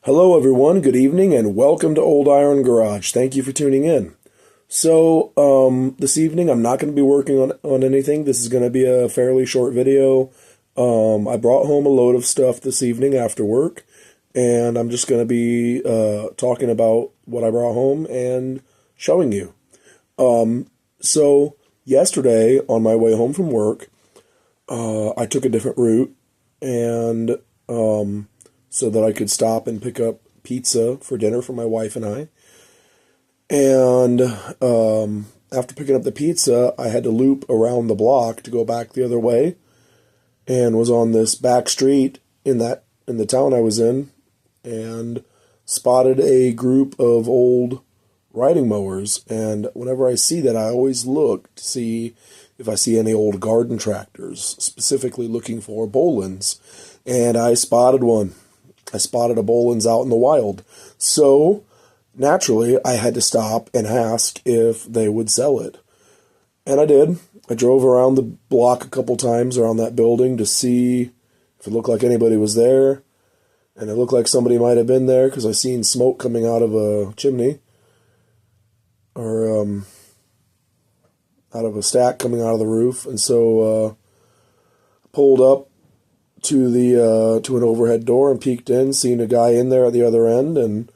Hello, everyone. Good evening, and welcome to Old Iron Garage. Thank you for tuning in. This evening I'm not going to be working on anything. This is going to be a fairly short video. I brought home a load of stuff this evening after work, and I'm just going to be talking about what I brought home and showing you. Yesterday on my way home from work, I took a different route, and so that I could stop and pick up pizza for dinner for my wife and I. And after picking up the pizza, I had to loop around the block to go back the other way, and was on this back street in the town I was in, and spotted a group of old riding mowers. And whenever I see that, I always look to see if I see any old garden tractors, specifically looking for Bolens. And I spotted one. I spotted a Bolens out in the wild. So, naturally, I had to stop and ask if they would sell it. And I did. I drove around the block a couple times around that building to see if it looked like anybody was there. And it looked like somebody might have been there because I seen smoke coming out of a chimney. Or out of a stack coming out of the roof. And so pulled up to an overhead door and peeked in, seen a guy in there at the other end, and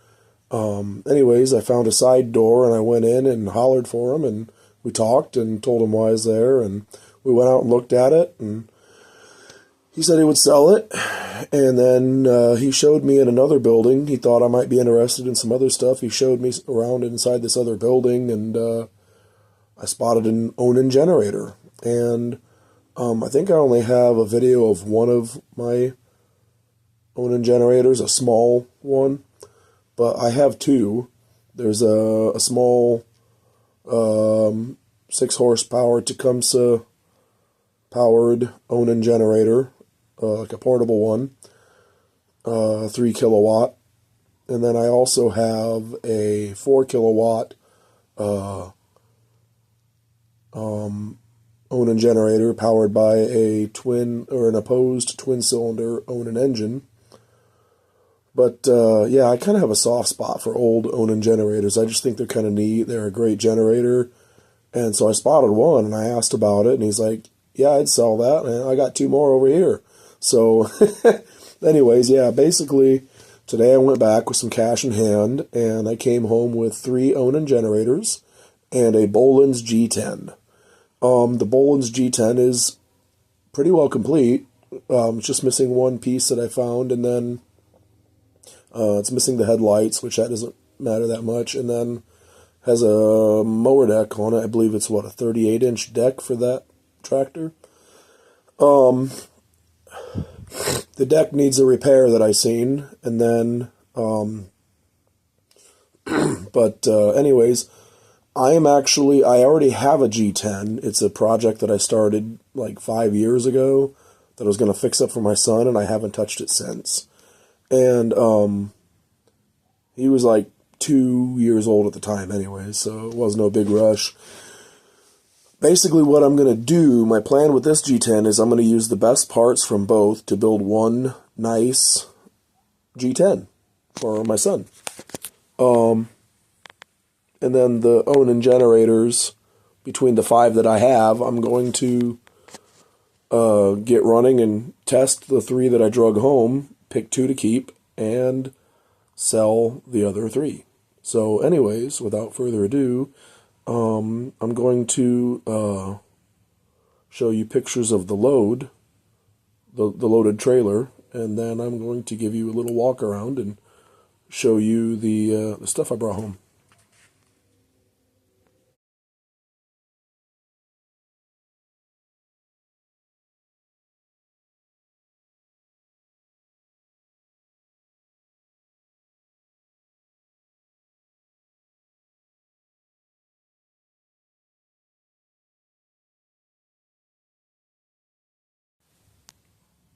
anyways, I found a side door and I went in and hollered for him, and we talked and told him why I was there, and we went out and looked at it, and he said he would sell it. And then he showed me in another building. He thought I might be interested in some other stuff. He showed me around inside this other building, and I spotted an Onan generator. And I think I only have a video of one of my Onan generators, a small one, but I have two. There's a small 6 horsepower Tecumseh powered Onan generator, like a portable one, 3 kilowatt, and then I also have a 4 kilowatt Onan generator powered by a an opposed twin cylinder Onan engine. But yeah, I kind of have a soft spot for old Onan generators. I just think they're kind of neat. They're a great generator. And so I spotted one and I asked about it, and he's like, yeah, I'd sell that. And I got 2 more over here. So anyways, yeah, basically today I went back with some cash in hand, and I came home with 3 Onan generators and a Bolens G10. The Bolens G10 is pretty well complete. It's just missing one piece that I found, and then it's missing the headlights, which that doesn't matter that much, and then has a mower deck on it. I believe it's, a 38-inch deck for that tractor. The deck needs a repair that I seen, and then, anyways, I already have a G10. It's a project that I started like 5 years ago that I was going to fix up for my son, and I haven't touched it since. And he was like 2 years old at the time anyway, so it was no big rush. Basically what I'm going to do, my plan with this G10 is I'm going to use the best parts from both to build one nice G10 for my son. And then the Onan generators, between the 5 that I have, I'm going to get running and test the 3 that I drug home, pick 2 to keep, and sell the other 3. So anyways, without further ado, I'm going to show you pictures of the load, the loaded trailer, and then I'm going to give you a little walk around and show you the stuff I brought home.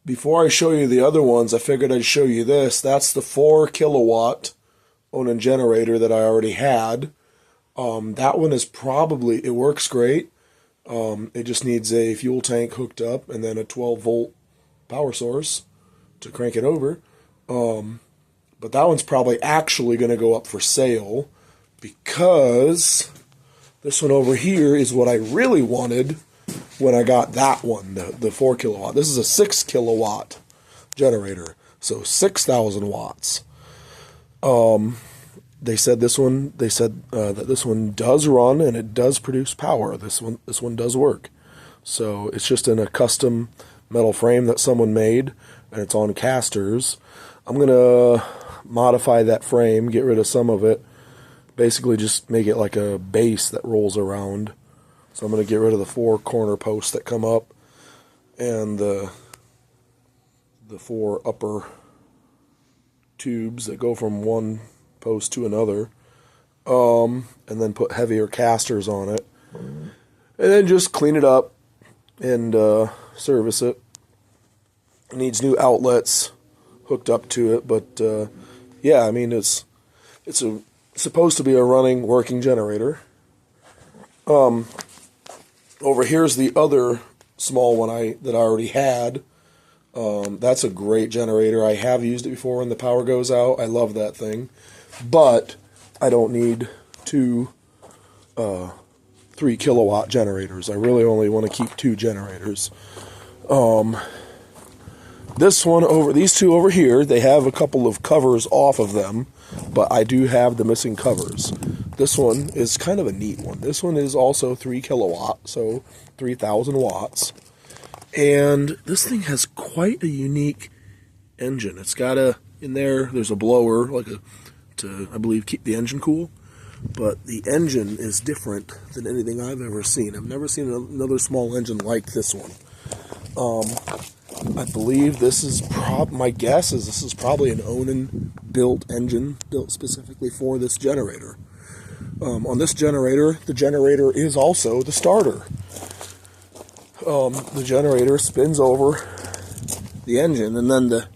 Before I show you the other ones, I figured I'd show you this. That's the 4 kilowatt Onan generator that I already had. That one is it works great. It just needs a fuel tank hooked up and then a 12-volt power source to crank it over. But that one's probably actually going to go up for sale because this one over here is what I really wanted when I got that one, the 4 kilowatt. This is a 6 kilowatt generator, so 6,000 watts. They said that this one does run and it does produce power. This one does work. So it's just in a custom metal frame that someone made, and it's on casters. I'm going to modify that frame, get rid of some of it, basically just make it like a base that rolls around. So I'm going to get rid of the 4 corner posts that come up and the 4 upper tubes that go from one post to another, and then put heavier casters on it, and then just clean it up and service it. It needs new outlets hooked up to it, but yeah, I mean it's supposed to be a running, working generator. Over here's the other small one that I already had. That's a great generator. I have used it before when the power goes out. I love that thing, but I don't need 2 3 kilowatt generators. I really only want to keep 2 generators. These two over here, they have a couple of covers off of them, but I do have the missing covers. This one is kind of a neat one. This one is also 3 kilowatt, so 3,000 watts. And this thing has quite a unique engine. It's got there's a blower, to, I believe, keep the engine cool. But the engine is different than anything I've ever seen. I've never seen another small engine like this one. I believe this is my guess is this is probably an Onan built engine, built specifically for this generator. On this generator, the generator is also the starter. The generator spins over the engine, and then the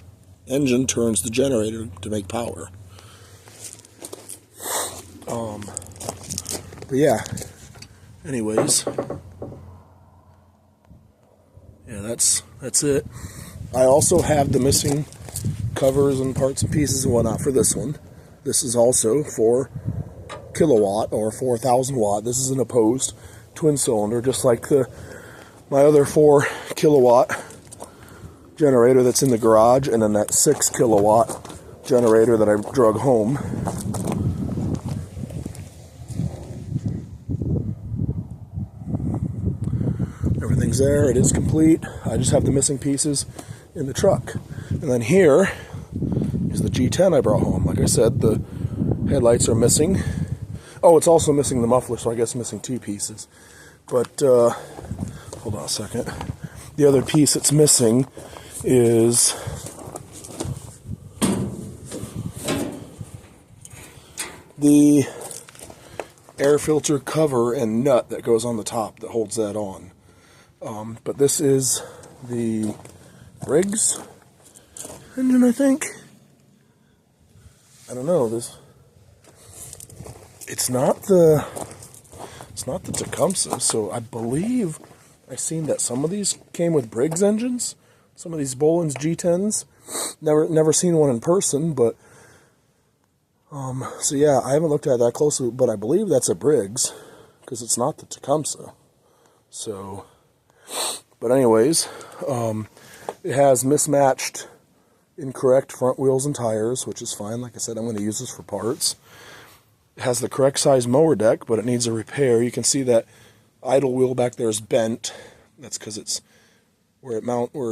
engine turns the generator to make power. But yeah, anyways, yeah, that's it. I also have the missing covers and parts and pieces and whatnot for this one. This is also 4 kilowatt or 4,000 watt. This is an opposed twin cylinder, just like my other 4 kilowatt generator that's in the garage, and then that 6 kilowatt generator that I drug home. Everything's there. It is complete. I just have the missing pieces in the truck. And then here is the G10 I brought home. Like I said, the headlights are missing. Oh, it's also missing the muffler, so I guess missing 2 pieces. But hold on a second. The other piece that's missing is the air filter cover and nut that goes on the top that holds that on. But this is the Briggs engine, I think. I don't know. It's not the Tecumseh, so I believe I've seen that some of these came with Briggs engines. Some of these Bolens G10s. Never seen one in person, but so yeah, I haven't looked at that closely, but I believe that's a Briggs because it's not the Tecumseh. So, but anyways, it has mismatched, incorrect front wheels and tires, which is fine. Like I said, I'm going to use this for parts. It has the correct size mower deck, but it needs a repair. You can see that idle wheel back there is bent. That's because it's where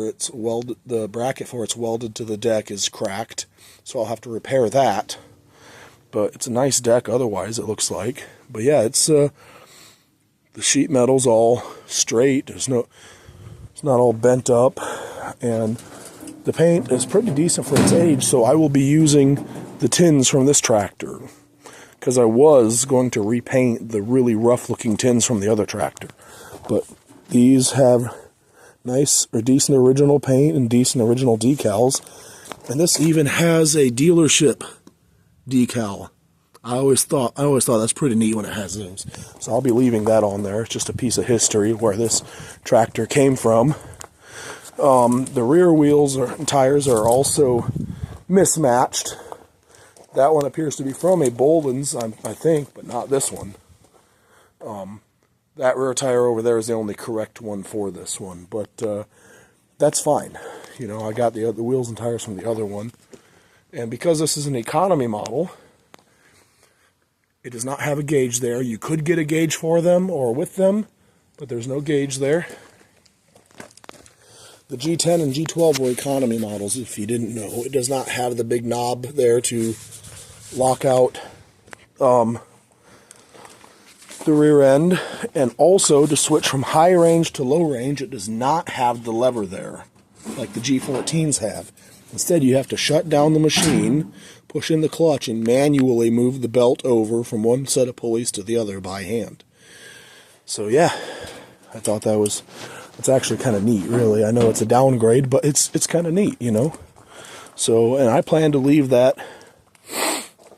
it's welded. The bracket for it's welded to the deck is cracked, so I'll have to repair that. But it's a nice deck otherwise, it looks like. But yeah, it's the sheet metal's all straight. It's not all bent up, and the paint is pretty decent for its age. So I will be using the tins from this tractor, because I was going to repaint the really rough-looking tins from the other tractor. But these have nice or decent original paint and decent original decals. And this even has a dealership decal. I always thought that's pretty neat when it has those. So I'll be leaving that on there. It's just a piece of history where this tractor came from. The rear wheels and tires are also mismatched. That one appears to be from a Bolens, I think, but not this one. That rear tire over there is the only correct one for this one, but that's fine. You know, I got the wheels and tires from the other one. And because this is an economy model, it does not have a gauge there. You could get a gauge for them or with them, but there's no gauge there. The G10 and G12 were economy models, if you didn't know. It does not have the big knob there to lock out the rear end. And also, to switch from high range to low range, it does not have the lever there, like the G14s have. Instead, you have to shut down the machine, push in the clutch, and manually move the belt over from one set of pulleys to the other by hand. So yeah, I thought it's actually kind of neat, really. I know it's a downgrade, but it's kind of neat, you know. So, and I plan to leave that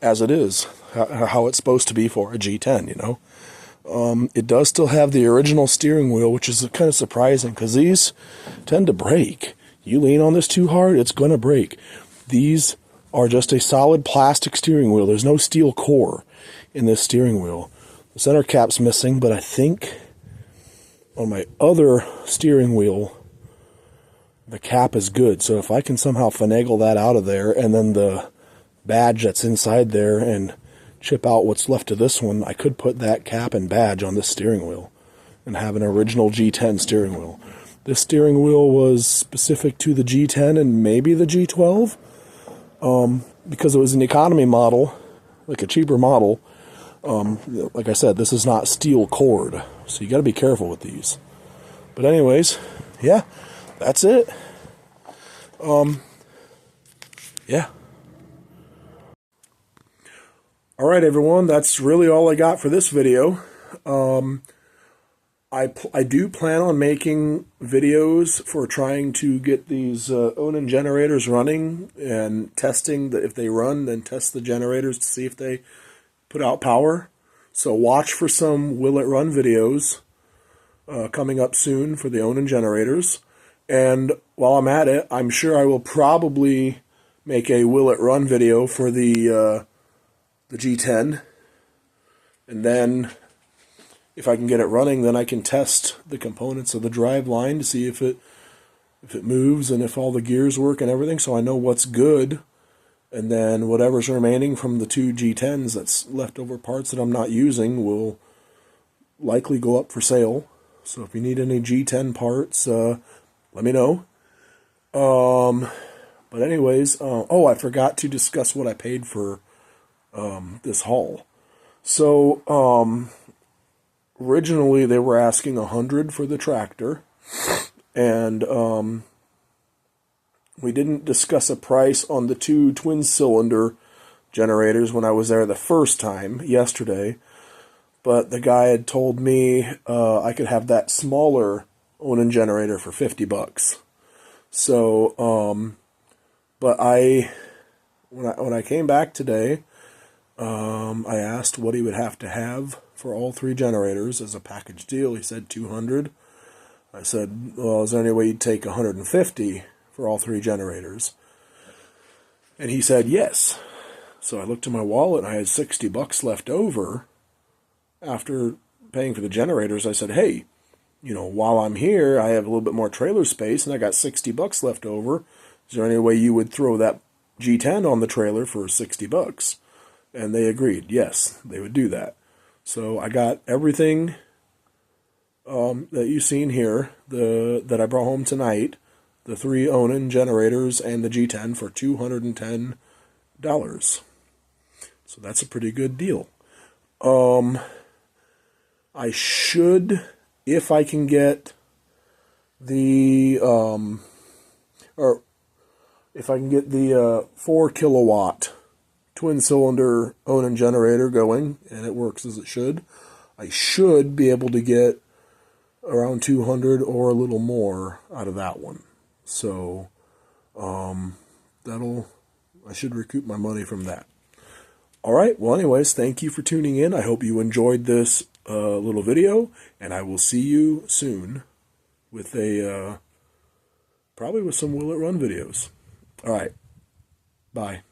as it is, how it's supposed to be for a G10, you know. It does still have the original steering wheel, which is kind of surprising because these tend to break. You lean on this too hard, it's going to break. These are just a solid plastic steering wheel. There's no steel core in this steering wheel. The center cap's missing, but I think on my other steering wheel, the cap is good. So if I can somehow finagle that out of there, and then the badge that's inside there, and chip out what's left of this one, I could put that cap and badge on this steering wheel and have an original G10 steering wheel. This steering wheel was specific to the G10 and maybe the G12, because it was an economy model, like a cheaper model. Like I said, this is not steel cord, so you got to be careful with these. But anyways, yeah, that's it. Yeah. All right, everyone, that's really all I got for this video. I do plan on making videos for trying to get these Onan generators running and testing that if they run, then test the generators to see if they put out power. So watch for some will it run videos coming up soon for the Onan generators. And while I'm at it, I'm sure I will probably make a will it run video for the G10. And then if I can get it running, then I can test the components of the drive line to see if it moves and if all the gears work and everything, so I know what's good. And then whatever's remaining from the two G10s that's leftover parts that I'm not using will likely go up for sale. So if you need any G10 parts, let me know. But anyways, oh, I forgot to discuss what I paid for this haul. So originally they were asking $100 for the tractor, and we didn't discuss a price on the two twin-cylinder generators when I was there the first time, yesterday. But the guy had told me I could have that smaller Onan generator for $50. So, but when I came back today, I asked what he would have to have for all three generators as a package deal. He said $200. I said, well, is there any way you'd take $150 for all three generators? And he said yes. So I looked in my wallet and I had $60 left over after paying for the generators. I said, hey, you know, while I'm here, I have a little bit more trailer space and I got $60 left over. Is there any way you would throw that G10 on the trailer for $60? And they agreed, yes, they would do that. So I got everything that you've seen here, that I brought home tonight, the three Onan generators and the G10 for $210. So that's a pretty good deal. I should, if I can get the, or if I can get the 4 kilowatt twin cylinder Onan generator going, and it works as it should, I should be able to get around $200 or a little more out of that one. So, I should recoup my money from that. All right, well, anyways, thank you for tuning in. I hope you enjoyed this little video, and I will see you soon with probably with some Will It Run videos. All right, bye.